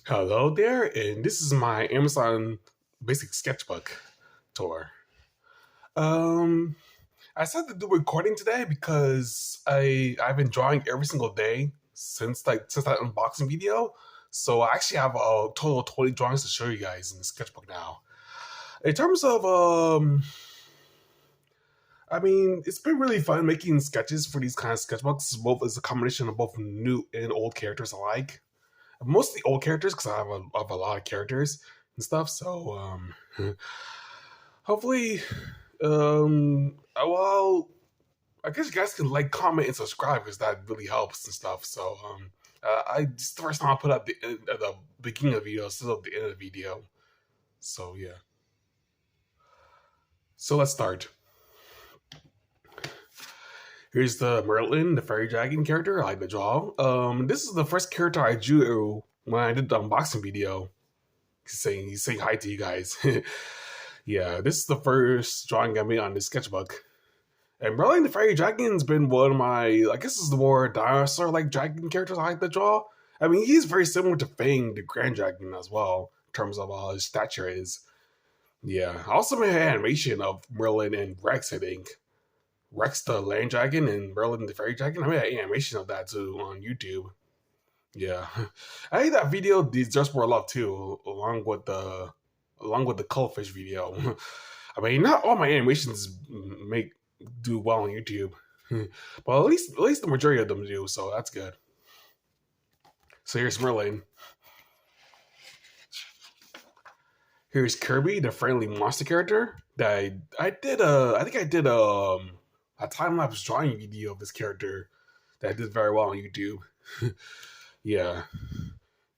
Hello there, and this is my Amazon Basic Sketchbook tour. Um, I decided to do recording today because I've been drawing every single day since that unboxing video. So I actually have a total of 20 drawings to show you guys in the sketchbook now. In terms of I mean, it's been really fun making sketches for these kind of sketchbooks. Both as a combination of both new and old characters alike. Mostly old characters because I have a lot of characters and stuff. So hopefully, well, I guess you guys can like, comment, and subscribe because that really helps and stuff. So this is the first time I put up at the beginning of the video instead of the end of the video. So yeah. So let's start. Here's the Merlin, the fairy dragon character I like to draw. This is the first character I drew when I did the unboxing video. He's saying hi to you guys. Yeah, this is the first drawing I made on this sketchbook. And Merlin the Fairy Dragon's been one of my, I guess is the more dinosaur-like dragon characters I like to draw. I mean, he's very similar to Fang, the Grand Dragon as well, in terms of how his stature is. Yeah, I also made an animation of Merlin and Rex, I think. Rex the Land Dragon and Merlin the Fairy Dragon. I made an animation of that too on YouTube. Yeah, I think that video deserves more love too, along with the cuttlefish video. I mean, not all my animations do well on YouTube, but at least the majority of them do, so that's good. So here's Merlin. Here's Kirby, the friendly monster character that I think I did a time lapse drawing video of this character that I did very well on YouTube. Yeah,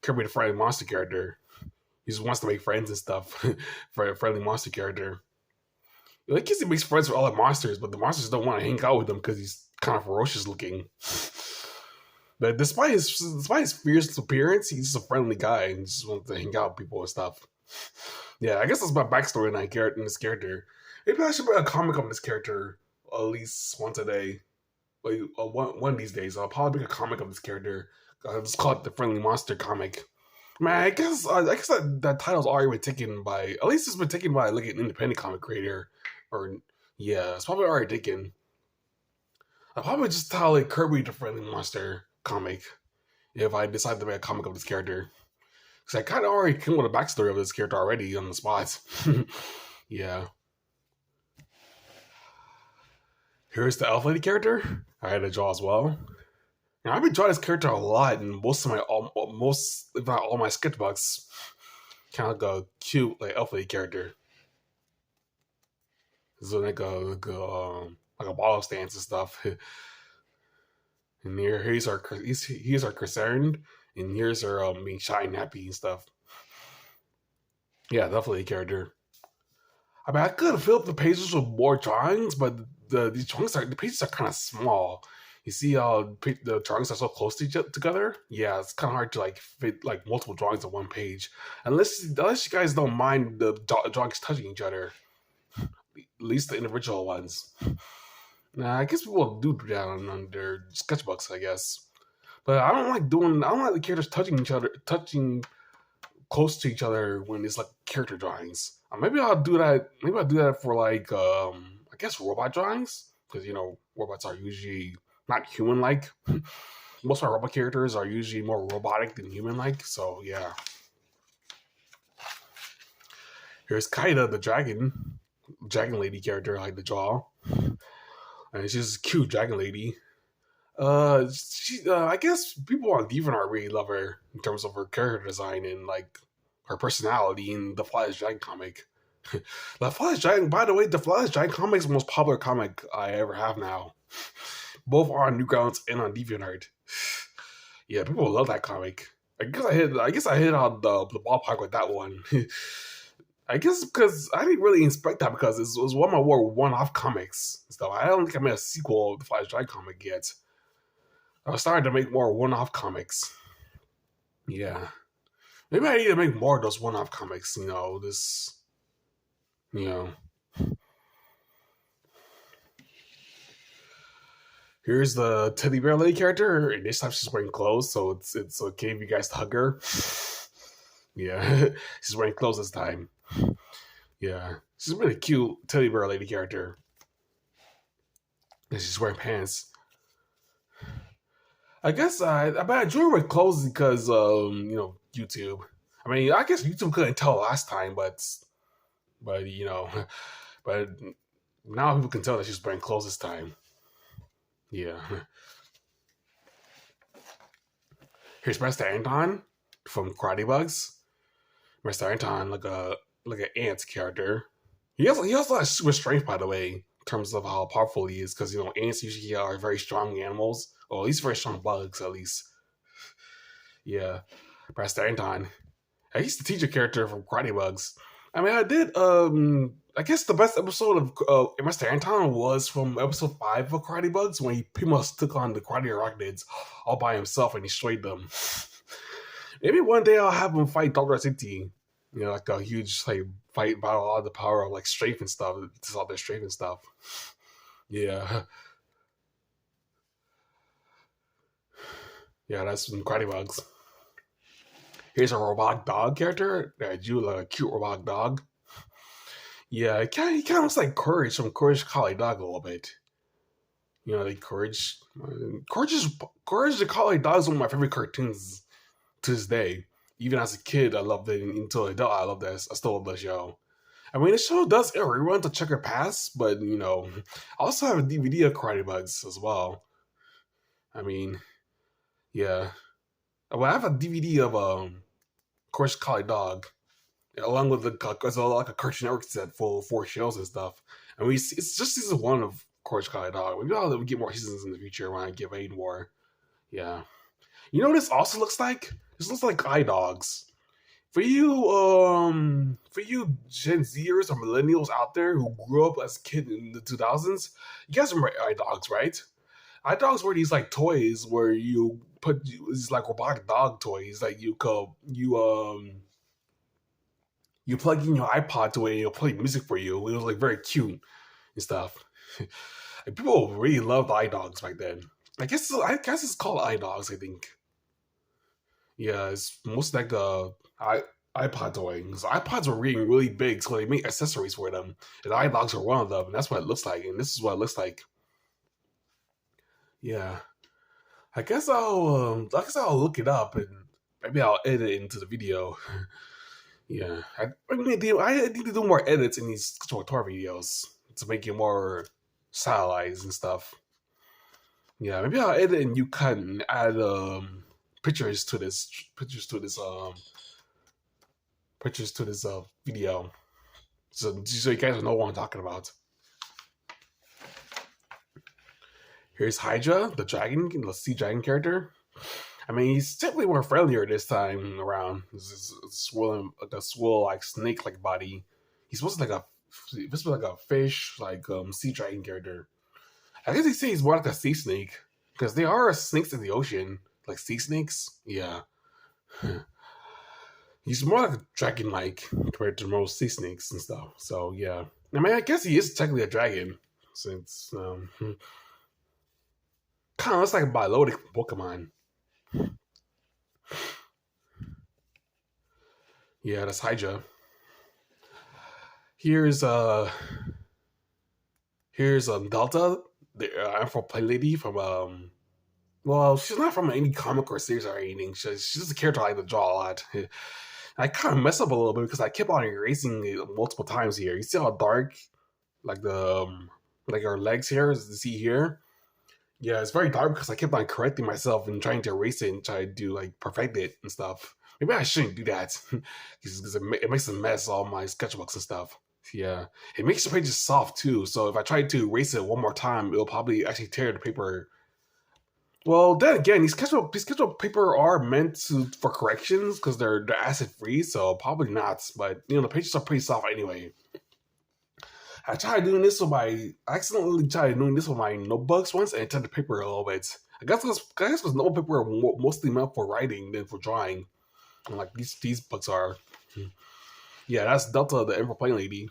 Kirby, the friendly monster character. He just wants to make friends and stuff for a friendly monster character. I guess he makes friends with all the monsters, but the monsters don't want to hang out with him because he's kind of ferocious looking. But despite his fierce appearance, he's just a friendly guy and just wants to hang out with people and stuff. Yeah, I guess that's my backstory in this character. Maybe I should put a comic on this character at least once a day. Like one of these days, I'll probably make a comic of this character. I'll just call it the Friendly Monster comic. Man, I guess that title's already been taken by, at least it's been taken by like an independent comic creator. Or yeah, it's probably already taken. I'll probably just title it Kirby the Friendly Monster comic if I decide to make a comic of this character. Because I kind of already came with a backstory of this character already on the spot. Yeah. Here's the Elf Lady character I had to draw as well. Now, I've been drawing this character a lot in most, if not all, my sketchbooks. Kind of like a cute, like, Elf Lady character. So like a bottle stance and stuff. And here's our concerned, and here's our being shy and happy and stuff. Yeah, definitely a character. I mean, I could have filled up the pages with more drawings, but the pages are kind of small. You see how the drawings are so close to together? Yeah, it's kind of hard to like fit like multiple drawings on one page, unless you guys don't mind the drawings touching each other. At least the individual ones. Nah, I guess people do that on their sketchbooks, I guess. But I don't like the characters touching close to each other when it's like character drawings. Maybe I'll do that. Maybe I'll do that for like I guess robot drawings, because robots are usually not human-like. Most of our robot characters are usually more robotic than human-like. So yeah. Here's Kaida, the dragon lady character I like to draw. And she's a cute dragon lady. I guess people on DeviantArt really love her in terms of her character design and like her personality in the Flyers Dragon comic. The Flyers Dragon, by the way, the Flyers Dragon comic is the most popular comic I ever have now. Both on Newgrounds and on DeviantArt. Yeah, people love that comic. I guess I hit on the ballpark with that one. I guess because I didn't really expect that because it was one of my one-off comics and stuff. I don't think I made a sequel of the Flash Dragon comic yet. I was starting to make more one-off comics. Yeah. Maybe I need to make more of those one-off comics, Here's the teddy bear lady character, and this time she's wearing clothes, so it's okay if you guys hug her. Yeah, she's wearing clothes this time. Yeah, she's a really cute teddy bear lady character. And she's wearing pants. I guess I enjoy her clothes because YouTube. I mean, I guess YouTube couldn't tell last time, but but now people can tell that she's wearing clothes this time. Yeah. Here's Master Anton from Karate Bugs. Master Anton, like an ant character. He also has super strength, by the way, in terms of how powerful he is, because ants usually are very strong animals, or at least very strong bugs, at least. Yeah, Master Anton. He's the teacher character from Karate Bugs. I mean, I guess the best episode of Master Anton was from episode 5 of Karate Bugs, when he pretty much took on the Karate Arachnids all by himself and destroyed them. Maybe one day I'll have him fight Dr. City. Like a huge fight about all the power of strength and stuff. Just all their strength and stuff. Yeah. Yeah, that's some Karate Bugs. Here's a robotic dog character. I drew like a cute robotic dog. Yeah, he kind of looks like Courage from Courage Collie Dog a little bit. Like Courage. Courage the Collie Dog is one of my favorite cartoons to this day. Even as a kid, I loved it. Until adult, I loved this. I still love the show. I mean, the show does air rerun to Checker Pass, but I also have a DVD of Karate Bugs as well. I mean, yeah. Well, I have a DVD of Courage Collie Dog, along with like a Cartoon Network set full of 4 shows and stuff. And it's just season 1 of Courage Collie Dog. Maybe I'll get more seasons in the future when I get paid more. Yeah. You know what this also looks like? This looks like eye dogs. For you Gen Zers or millennials out there who grew up as a kid in the 2000s, you guys remember eye dogs, right? Eye dogs were these toys where you put these robotic dog toys. You plug in your iPod to it and it'll play music for you. It was very cute and stuff. People really loved eye dogs back then. I guess it's called eye dogs, I think. Yeah, it's most like iPod toy. Because iPods were really big, so they make accessories for them. And eye dogs are one of them, and that's what it looks like. And this is what it looks like. Yeah, I guess I'll look it up and maybe I'll edit it into the video. Yeah, I need to do more edits in these tour videos to make it more stylized and stuff. Yeah, maybe I'll edit and you can add pictures to this video, so you guys know what I'm talking about. Here's Hydra, the sea dragon character. I mean, he's definitely more friendlier this time around. He's swollen, like a swole, snake-like body. He's supposed to be like a fish, sea dragon character. I guess they say he's more like a sea snake because there are snakes in the ocean, like sea snakes. Yeah, he's more like a dragon-like compared to most sea snakes and stuff. So yeah, I mean, I guess he is technically a dragon since kind of looks like a biologic Pokemon. Yeah, that's Hydra. Here's Delta, the Amphiplane lady from well, she's not from any comic or series or anything. She's just a character I like to draw a lot. I kind of messed up a little bit because I kept on erasing it multiple times here. You see how dark, her legs here, as you see here. Yeah, it's very dark because I kept on correcting myself and trying to erase it and try to perfect it and stuff. Maybe I shouldn't do that because it makes a mess all my sketchbooks and stuff. Yeah, it makes the pages soft too. So if I try to erase it one more time, it'll probably actually tear the paper. Well, then again, these sketchbook paper are meant for corrections because they're acid free, so probably not. But the pages are pretty soft anyway. I accidentally tried doing this with my notebooks once and it turned the paper a little bit. I guess because notebook paper are mostly meant for writing than for drawing. And these books are. Yeah, that's Delta, the Amphiplane lady.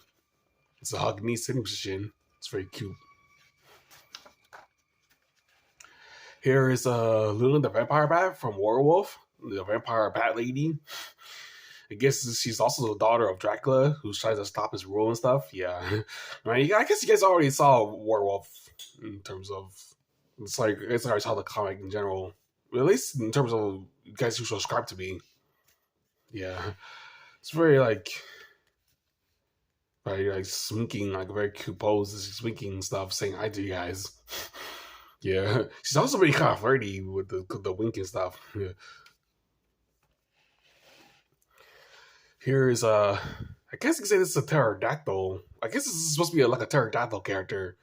It's a hug knee sitting position. It's very cute. Here is Lula, the vampire bat from Werewolf, the vampire bat lady. I guess she's also the daughter of Dracula, who tries to stop his rule and stuff. Yeah, I mean, I guess you guys already saw Werewolf in terms of it's already saw the comic in general, at least in terms of you guys who subscribe to me. Yeah, it's very like sminking, like very cute poses, sminking and stuff, saying hi to you guys. Yeah, she's also very kind of flirty with the wink and stuff. Yeah. Here's I guess you could say this is a pterodactyl. I guess this is supposed to be like a pterodactyl character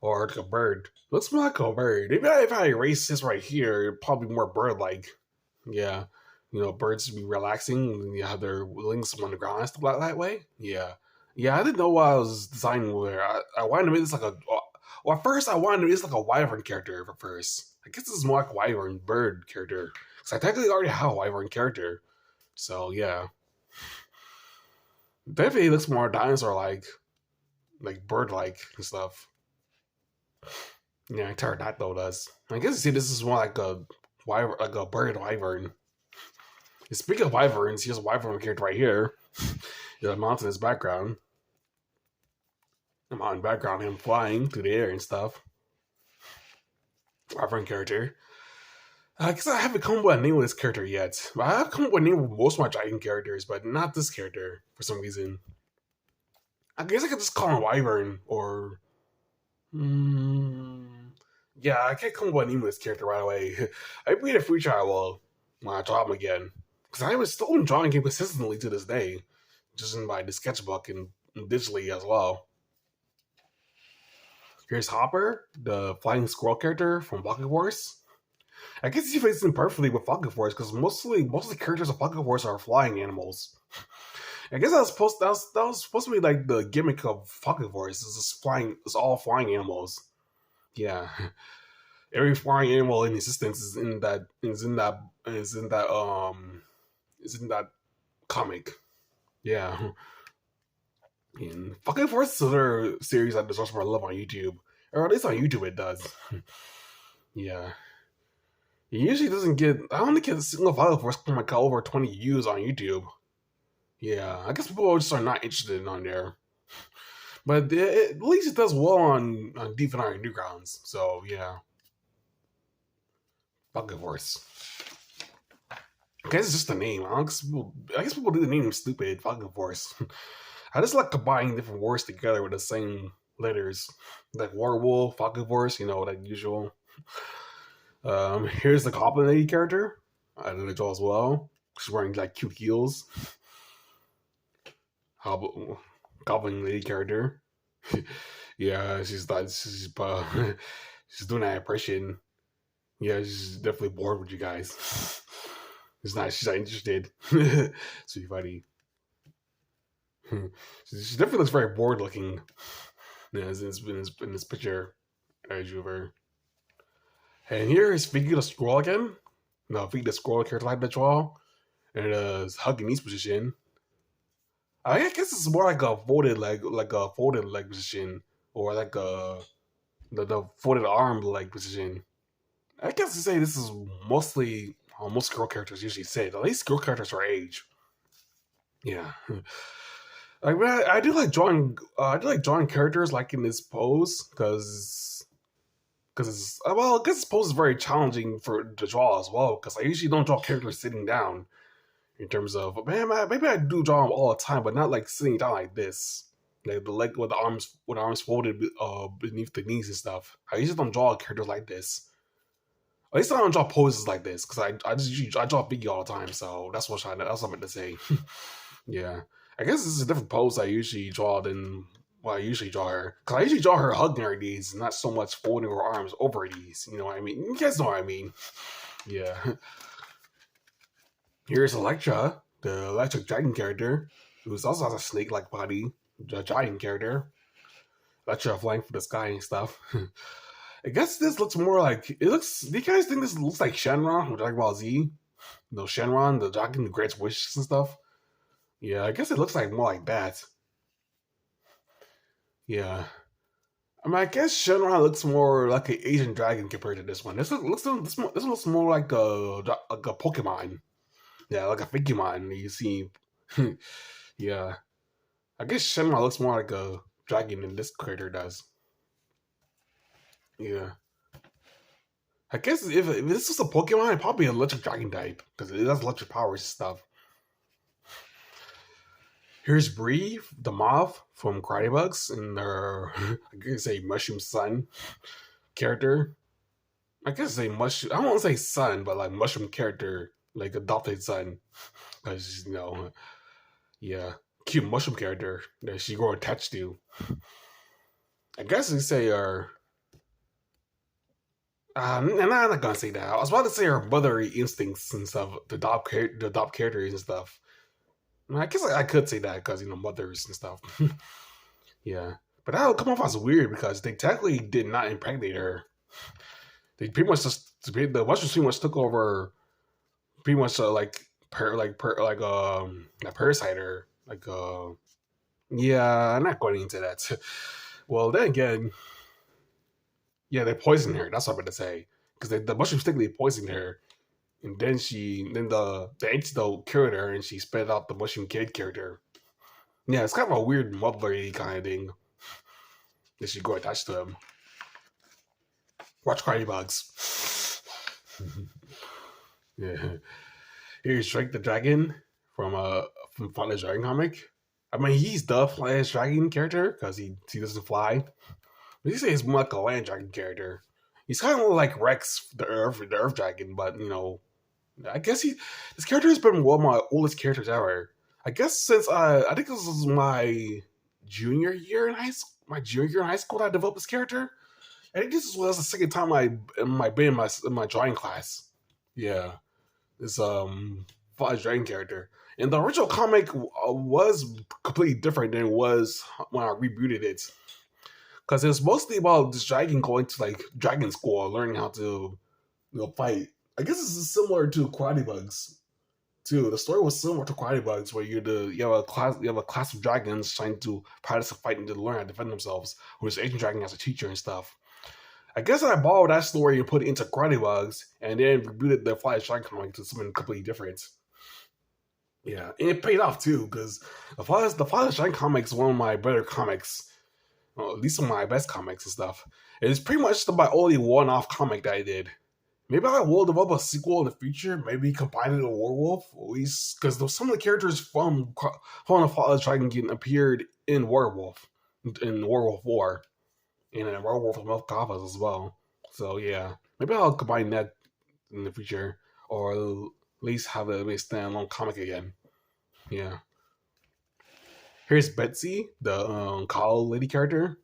or like a bird. Looks more like a bird. Maybe if I erase this right here, it'd probably be more bird-like. Yeah, birds be relaxing and you have their wings on the ground and stuff like that way. Yeah, yeah. I didn't know what I was designing with. I wanted to make this like a. Well, at first I wanted to make this like a wyvern character. At first, I guess this is more like a wyvern bird character because I technically already have a wyvern character. So yeah. Definitely looks more dinosaur like bird like and stuff. Yeah, pterodactyl does. I guess you see this is more like a wyvern, like a bird wyvern. And speaking of wyverns, here's a wyvern character right here. There's a mountain in his background. The mountain background, him flying through the air and stuff. Wyvern character. I guess I haven't come up with a name of this character yet. I have come up with a name of most of my dragon characters, but not this character for some reason. I guess I could just call him Wyvern or. Yeah, I can't come up with a name of this character right away. Maybe in the future I will when I draw him again. Because I was still drawing him consistently to this day, just in my sketchbook and digitally as well. Here's Hopper, the flying squirrel character from Pocket Wars. I guess he fits in perfectly with Pocket Wars because most of the characters of Pocket Wars are flying animals. I guess that was supposed to be like the gimmick of Pocket Wars. It's all flying animals. Yeah, every flying animal in existence is in that comic. Yeah, and Pocket Wars is another series that deserves more love on YouTube, or at least on YouTube it does. Yeah. It usually doesn't get. I only get a single file for like over 20 views on YouTube. Yeah, I guess people just are not interested on there. But at least it does well on Deep and Iron Newgrounds. So yeah, Bucket Force. I guess it's just a name. I guess people do the name stupid. Bucket Force. I just like combining different words together with the same letters, like werewolf, Bucket Force. Like usual. Here's the Goblin Lady character. I did a draw as well. She's wearing like cute heels. Goblin Lady character. Yeah, she's doing that impression. Yeah, she's definitely bored with you guys. She's not interested. It's pretty funny. She definitely looks very bored looking. Yeah, in this picture I drew of her. And here is Figgy the Squirrel again. No, Figgy the Squirrel character like the draw. And it's hugging knees position. I guess it's more like a folded leg position, or like the folded arm leg position. I guess to say this is mostly how most girl characters usually say. At least girl characters are age. Yeah. I do like drawing. I do like drawing characters like in this pose because I guess this pose is very challenging to draw as well. Because I usually don't draw characters sitting down. In terms of maybe I do draw them all the time, but not like sitting down like this, like the leg with the arms folded beneath the knees and stuff. I usually don't draw characters like this. At least I don't draw poses like this because I draw Biggie all the time, so that's what I meant to say. Yeah, I guess this is a different pose I usually draw than what I usually draw her. Because I usually draw her hugging her knees, not so much folding her arms over her knees. You know what I mean? You guys know what I mean? Yeah. Here's Electra, the electric dragon character, who also has a snake-like body, the giant character. Electra flying through the sky and stuff. I guess this looks more like do you guys think this looks like Shenron from Dragon Ball Z? Shenron, the dragon who grants wishes and stuff. Yeah, I guess it looks like more like that. Yeah. I mean, I guess Shenron looks more like an Asian dragon compared to this one. This looks more like a Pokemon. Yeah, like a Pokemon you see Yeah. I guess Shenmue looks more like a dragon than this character does. Yeah. I guess if this was a Pokemon, it'd probably be an electric dragon type because it has electric powers and stuff. Here's Bri the Moth from Karate Bugs and their I guess a mushroom son character. I guess a mushroom. I don't want to say son, but like mushroom character, like adopted son, because yeah, cute mushroom character that she grew attached to. I guess we say her. And I'm not gonna say that. I was about to say her motherly instincts and stuff, the adopt characters and stuff. I guess I could say that because mothers and stuff. Yeah, but that would come off as weird because they technically did not impregnate her. They pretty much the Western pretty much took over, pretty much like parasite her. Yeah, I'm not going into that. Well, then again, yeah, they poisoned her. That's what I'm going to say because the mushrooms technically poisoned her, and then the antidote cured her, and she spit out the mushroom kid character. Yeah, it's kind of a weird motherly kind of thing that she go attached to him. Watch Karate Bugs. Yeah. Here's Shri the Dragon from Father's Dragon comic. I mean, he's the flyest dragon character because he doesn't fly. But you say he's more like a land dragon character. He's kind of like Rex, the Earth Dragon, but I guess this character has been one of my oldest characters ever. I guess since I think this was my junior year in high school. My junior year in high school, that I developed this character. I think this was the second time I been in my drawing class. Yeah, this Father's Dragon character. And the original comic was completely different than it was when I rebooted it. Because it was mostly about this dragon going to like dragon school, learning how to fight. I guess this is similar to Karate Bugs too. The story was similar to Karate Bugs, where you have a class of dragons trying to practice a fight and to learn how to defend themselves, with this Asian dragon as a teacher and stuff. I guess I borrowed that story and put it into Karate Bugs, and then rebooted the Flash Dragon comic to something completely different. Yeah, and it paid off too, because the Flash Dragon comic is one of my better comics. Well, at least one of my best comics and stuff. It's pretty much my only one-off comic that I did. Maybe I will develop a sequel in the future. Maybe combine it with a werewolf, at least because some of the characters from the Flash Dragon appeared in Werewolf, in Werewolf War, and in Werewolf of Milk Kavas as well. So yeah, maybe I'll combine that in the future, or at least have it be a standalone comic again. Yeah. Here's Betsy, the Goblin Lady character.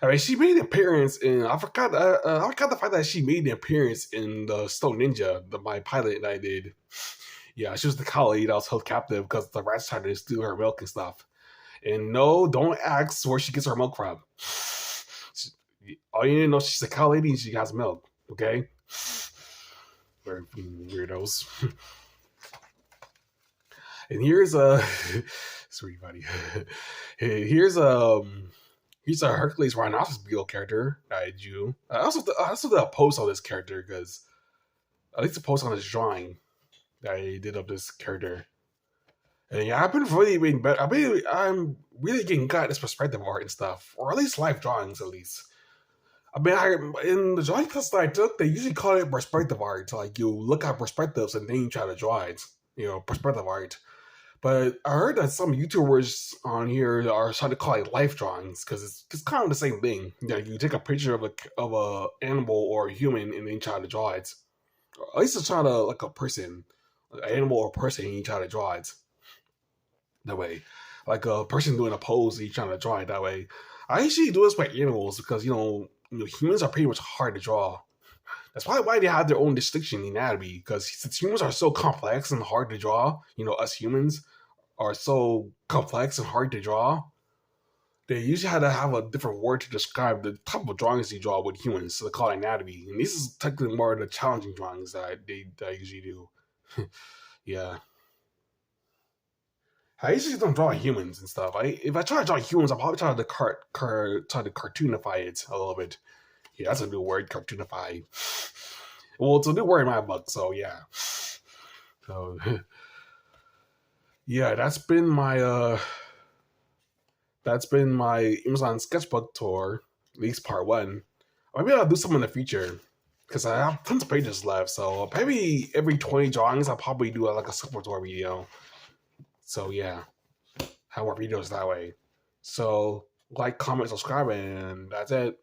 I mean, she made an appearance in. I forgot the fact that she made an appearance in the Stone Ninja, my pilot that I did. Yeah, she was the collie that was held captive because the rats tried to steal her milk and stuff. And no, don't ask where she gets her milk from. All you need to know, she's a cow lady and she has milk. Okay, very weirdos. And here's sweet buddy. Here's a Hercules rhinoceros beetle character that I drew. I also did a post on this character because at least a post on this drawing that I did of this character. And yeah, I've been really being better. I'm really getting good at this perspective art and stuff, or at least live drawings, at least. I mean, in the drawing class that I took, they usually call it perspective art. Like you look at perspectives and then you try to draw it. Perspective art. But I heard that some YouTubers on here are trying to call it life drawings because it's kind of the same thing. You take a picture of a animal or a human and then try to draw it. Or at least it's trying to like a person, an animal or person, and you try to draw it that way. Like a person doing a pose, and you trying to draw it that way. I usually do this by animals because humans are pretty much hard to draw. That's probably why they have their own distinction in anatomy, because since humans are so complex and hard to draw, us humans are so complex and hard to draw, they usually had to have a different word to describe the type of drawings you draw with humans, so they call it anatomy. And this is technically more of the challenging drawings that I usually do. Yeah. I usually don't draw humans and stuff. If I try to draw humans, I'll probably try to cartoonify it a little bit. Yeah, that's a new word, cartoonify. Well, it's a new word in my book, so yeah. So Yeah, that's been my Amazon sketchbook tour, at least part one. Maybe I'll do some in the future because I have tons of pages left. So maybe every 20 drawings, I'll probably do like a sketchbook tour video. So yeah, have more videos that way. So like, comment, subscribe, and that's it.